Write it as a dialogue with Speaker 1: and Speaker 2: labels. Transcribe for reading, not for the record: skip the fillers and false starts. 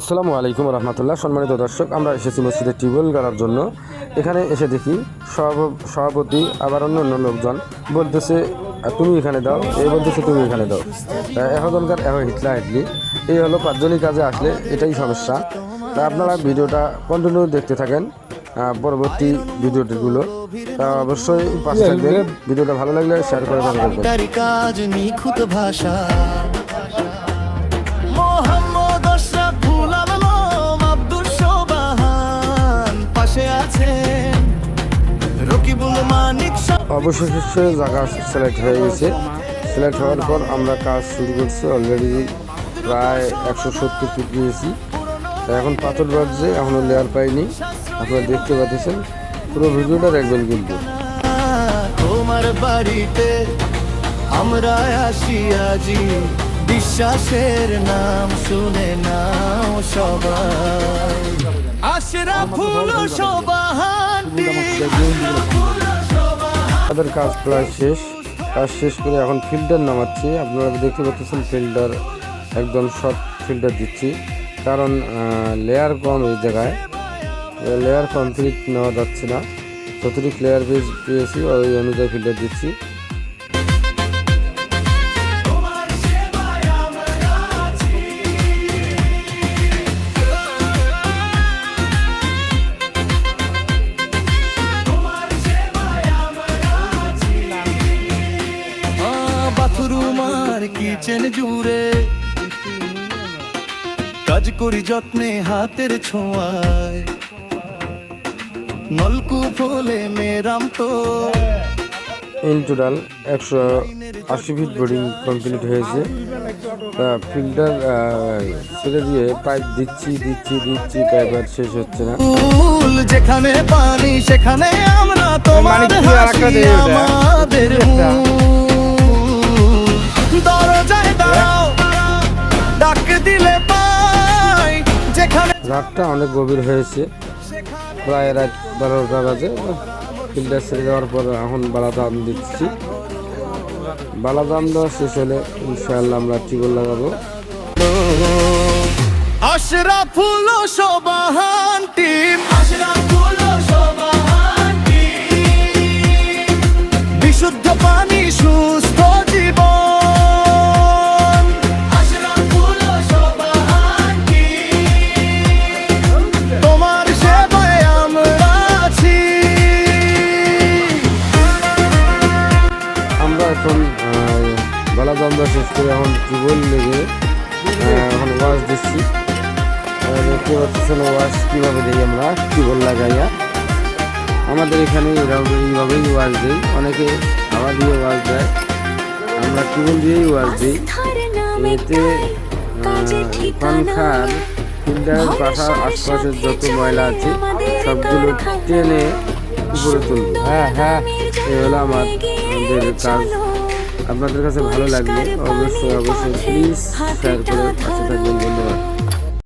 Speaker 1: আসসালামু আলাইকুম রহমতুল্লাহ। সম্মানিত দর্শক, আমরা এসেছি মসজিদে টিউবওয়েল গাড়ার জন্য। এখানে এসে দেখি সভাপতি আবার অন্য লোকজন বলতেছে তুমি এখানে দাও, এই বলতেছে তুমি এখানে দাও। এখনকার হিটলা হিটলি এই হলো 5 জনই কাজে আসলে এটাই সমস্যা। তা আপনারা ভিডিওটা কন্টিনিউ দেখতে থাকেন, পরবর্তী ভিডিওগুলো অবশ্যই পাশে থাকবেন। ভিডিওটা ভালো লাগলে শেয়ার করে অবশেষে জায়গা সিলেক্ট হয়ে গেছে। সিলেক্ট হওয়ার পর আমরা কাজ শুরু করছি। অলরেডি প্রায় 170 ফিট দিয়েছি। এখন পাথর বাজছে, এখনও লেয়ার পাইনি। আপনারা দেখতে পাচ্ছেন, পুরো ভিডিওটা দেখবেন। কিন্তু
Speaker 2: তোমার বাড়িতে আমরা আসি আজি, বিশ্বাসের নাম শুনে নাও সবাই। আশরাফুল শোভাহান্টি
Speaker 1: তাদের কাজ প্রায় শেষ। কাজ শেষ করে এখন ফিল্টার নামাচ্ছি। আপনারা দেখতে পাচ্ছেন ফিল্টার একদম শর্ট ফিল্টার দিচ্ছি, কারণ লেয়ার কম। এই জায়গায় লেয়ার কমপ্লিট নেওয়া যাচ্ছে না। যতটুকু লেয়ার পেয়েছি ওই অনুযায়ী ফিল্টার দিচ্ছি।
Speaker 2: কিচেন জুড়ে কাজ করি যত্নে হাতের ছোঁয়ায়, নলকূপ হলে মেরাম তো।
Speaker 1: In total 180 feet boring complete হয়েছে। ফিল্টার ছেড়ে দিয়ে পাইপ দিচ্ছি, পাইপ আর শেষ হচ্ছে না।
Speaker 2: যেখানে পানি সেখানে আমরা, তোমার হাসি আমাদের দরজায় দাও, ডাক দিলে পাই যেখানে।
Speaker 1: রাতটা অনেক গভীর হয়েছে, প্রায় রাত 12টা বাজে। ফিল্টার ছেড়ে দেওয়ার পর এখন বালাদাম দিচ্ছি। বালাদাম দেওয়া শেষ হলে ইনশাআল্লাহ আমরা টিউবওয়েল লাগাবো।
Speaker 2: আশরাফুল শোভাহান্টি বিশুদ্ধ পানি সুস্থ জীবন। আশরাফুল শোভাহান্টি তোমার সেবায় আমরা আছি।
Speaker 1: আমরা এখন বালাদাম দেওয়া শেষ করে এখন টিউবওয়েল লেগে এখন ওয়াশ দিচ্ছি। দেখতে পাচ্ছেন ওয়াশ কীভাবে দিই আমরা টিউবওয়েল লাগাইয়া। আমাদের এখানে এইভাবেই ওয়াশ দিই। অনেকে হাওয়া দিয়ে ওয়াশ দেয়, আমরা টিউবওয়েল দিয়েই ওয়াশ দিই। এতে পাংখার ফিল্টারের পাশার আশপাশের যত ময়লা আছে সবগুলো টেনে উপরে তুলব। হ্যাঁ, এই হলো আমাদের কাজ। আপনাদের কাছে ভালো লাগলে অবশ্যই প্লিজ শেয়ার করে পাশে থাকবেন। ধন্যবাদ।